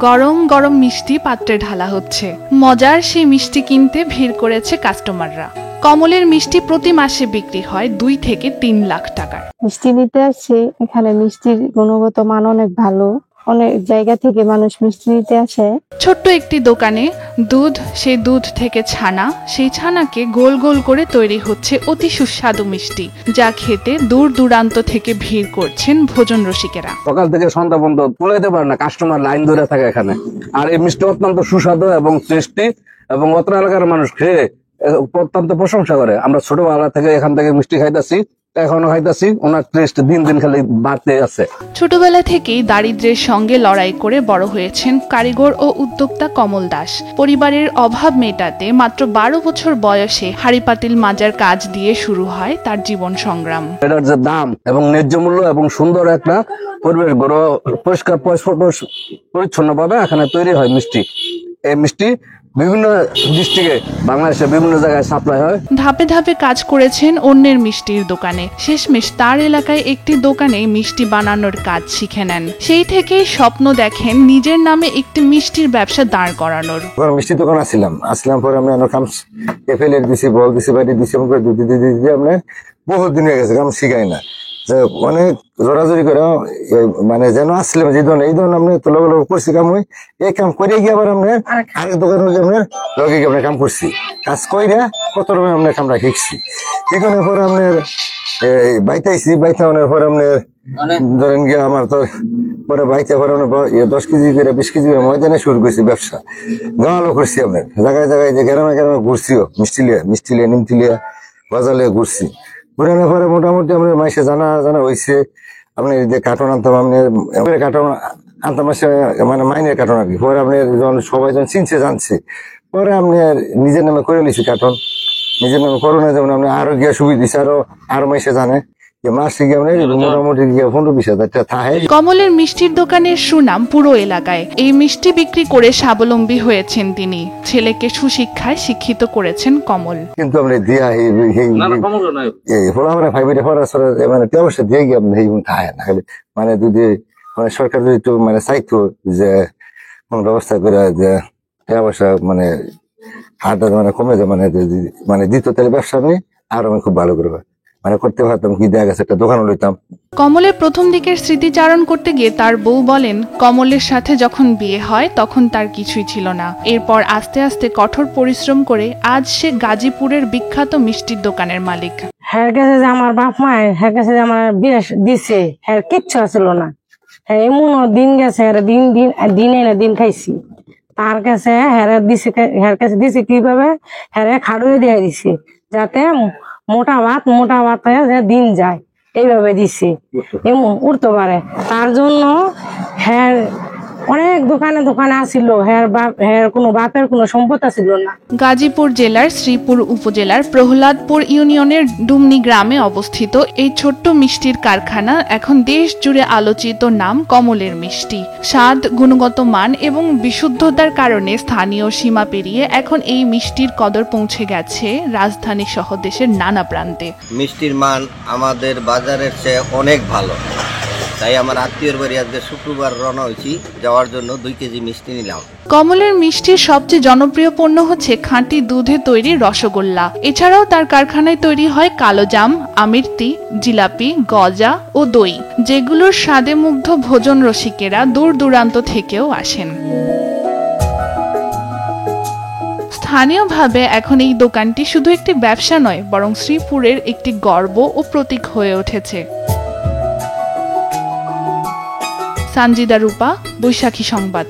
গরম গরম মিষ্টি পাত্রে ঢালা হচ্ছে। মজার সেই মিষ্টি কিনতে ভিড় করেছে কাস্টমাররা। কমলের মিষ্টি প্রতি মাসে বিক্রি হয় 2 থেকে 3 লাখ টাকার। মিষ্টি নিতে আসছে, এখানে মিষ্টির গুণগত মান অনেক ভালো, অনেক জায়গা থেকে মানুষ মিষ্টি নিতে আসে। ছোট্ট একটি দোকানে দুধ, সেই দুধ থেকে ছানা, সেই ছানাকে গোল গোল করে তৈরি হচ্ছে অতি সুস্বাদু মিষ্টি, যা খেতে দূর দূরান্ত থেকে ভিড় করছেন ভোজন রসিকেরা। সকাল থেকে সন্ধ্যা পর্যন্ত তুলাইতে পারে না, কাস্টমার লাইন ধরে থাকে এখানে। আর এই মিষ্টি অত্যন্ত সুস্বাদু এবং টেস্টি, এবং অত্র এলাকার মানুষ খেয়ে অত্যন্ত প্রশংসা করে। আমরা ছোটবেলা থেকে এখান থেকে মিষ্টি খাইতেছি, এখনো খাইতেছি, ওনার টেস্ট দিন দিন খালি বাড়তে আছে। ছোটবেলা থেকেই দারিদ্র্যের সঙ্গে লড়াই করে বড় হয়েছেন কারিগর ও উদ্যোক্তা কমল দাস। পরিবারের অভাব মেটাতে মাত্র 12 বছর বয়সে হাড়ি পাতিল মাজার কাজ দিয়ে শুরু হয় তার জীবন সংগ্রাম। এটার যে দাম এবং ন্যায্য মূল্য এবং সুন্দর একটা পরিবেশ, পরিষ্কার পরিচ্ছন্ন ভাবে এখানে তৈরি হয় মিষ্টি। এই মিষ্টি বিভিন্ন ডিস্ট্রিক্টে, বাংলাদেশে বিভিন্ন জায়গায় সাপ্লাই হয়। ধাপে ধাপে কাজ করেছেন অন্যের মিষ্টির দোকানে। শেষমেশ তার এলাকায় একটি দোকানে মিষ্টি বানানোর কাজ শিখে নেন। সেই থেকেই স্বপ্ন দেখেন নিজের নামে একটি মিষ্টির ব্যবসা দাঁড় করানোর। মিষ্টি দোকান আসলাম পরে আমি কাম এফএলএর দিছি, বল দিছি, বাড়ি দিছি, আপনার বহুত দিন হয়ে গেছে, কাম শিখাই না। অনেক জোরাজোরি করে মানে যেন আসলাম যে ধরনের এই ধরনের আপনি তোলা করছি কাম, ওই এই কাম করে গিয়ে আবার আপনার আরেক দোকান আপনার লগে গিয়ে আপনার কাম করছি, কাজ কইরা কত রকমের আপনার কামরা শিখছি। শিখানোর পরে আপনার বাইতাইছি, বাইতানোর পরে আপনার ধরেন গিয়ে আমার তো পরে বাইতে পরে 10 কেজি করে 20 কেজি করে ময়দানে শুরু করছি ব্যবসা। গাঁলো করছি আপনার জায়গায় জায়গায়, যে গ্রামে গ্রামে ঘুরছিও, মিষ্টি লিয়া নিমতি লিয়া বাজার লিয়া ঘুরছি। ঘুরানোর পরে মোটামুটি আপনার মাসে জানা হয়েছে। আপনি যে কার্টন আনতাম, আপনি কার্টন আনতাম মাসে, মানে মাইনের কার্টন আর কি। পরে আপনি যখন সবাই যখন চিনছে জানছে, পরে আপনি নিজের নামে করে নিয়েছি কার্টন। নিজের নামে করোনা যেমন আপনি আরো গিয়ে সুবিধা দিচ্ছে, আরো মাসে জানে মাসে গিয়ে আপনি মোটামুটি গিয়ে 15-20 হাজার টাকা থাকে। কমলের মিষ্টির দোকানের সুনাম পুরো এলাকায়। এই মিষ্টি বিক্রি করে স্বাবলম্বী হয়েছেন তিনি। ছেলেকে সুশিক্ষায় শিক্ষিত করেছেন কমল। কিন্তু আমরা দিয়া মানে ব্যবসা দিয়ে গিয়ে আপনি থাকে না, মানে যদি মানে সরকার যদি একটু মানে চাইতো যে কোন ব্যবস্থা করে যে ব্যবসা মানে হারটা মানে কমে যায়, মানে দিত, তাহলে ব্যবসা আমি আর আমি খুব ভালো করবো মানে করতে পারতাম। কি দেখা গেছে একটা দোকানও লইতাম। কমলের প্রথম দিকের স্মৃতিচারণ করতে গিয়ে তার বউ বলেন, কমলের সাথে যখন বিয়ে হয় তখন তার কিছুই ছিল না। এরপর আস্তে আস্তে কঠোর পরিশ্রম করে আজ সে গাজীপুরের বিখ্যাত মিষ্টির দোকানের মালিক। হ্যাঁ কাছে যে আমার বাপ মায়ের, হ্যাঁ কাছে যে আমার বিয়ে দিছে, হ্যাঁ কিচ্ছু আসলো না। হ্যাঁ এমন দিন গেছে, দিনে না দিন খাইছি তার কাছে। হ্যাঁ কাছে দিছে কিভাবে, হ্যাঁ খাড়ুয়ে দিয়ে দিছে যাতে মোটা ভাত দিন যায়, এইভাবে দিছে এমন উঠতে পারে। তার জন্য হ্যাঁ অনেক দোকানে আসিল, হ্যাঁ কোনো বাপের কোনো সম্পদ আসিল না। গাজীপুর জেলার শ্রীপুর উপজেলার প্রহ্লাদপুর ইউনিয়নের ডুমনি গ্রামে অবস্থিত এই ছোট্ট মিষ্টির কারখানা এখন দেশ জুড়ে আলোচিত নাম কমলের মিষ্টি। স্বাদ, গুণগত মান এবং বিশুদ্ধতার কারণে স্থানীয় সীমা পেরিয়ে এখন এই মিষ্টির কদর পৌঁছে গেছে রাজধানী সহ দেশের নানা প্রান্তে। মিষ্টির মান আমাদের বাজারের চেয়ে অনেক ভালো, তাই আমার আত্মীয়র বাড়ি আজকে শুক্রবার রওনা হয়েছি, যাওয়ার জন্য 2 কেজি মিষ্টি নিলাম। কমলের মিষ্টির সবচেয়ে জনপ্রিয় পণ্য হচ্ছে খাঁটি দুধে তৈরি রসগোল্লা। এছাড়াও তার কারখানায় তৈরি হয় কালোজাম, আমির্তি, জিলাপি, গজা ও দই, যেগুলোর স্বাদে মুগ্ধ ভোজন রসিকেরা দূর দূরান্ত থেকেও আসেন। স্থানীয়ভাবে এখন এই দোকানটি শুধু একটি ব্যবসা নয়, বরং শ্রীপুরের একটি গর্ব ও প্রতীক হয়ে উঠেছে। সানজিদা রূপা, বৈশাখী সংবাদ।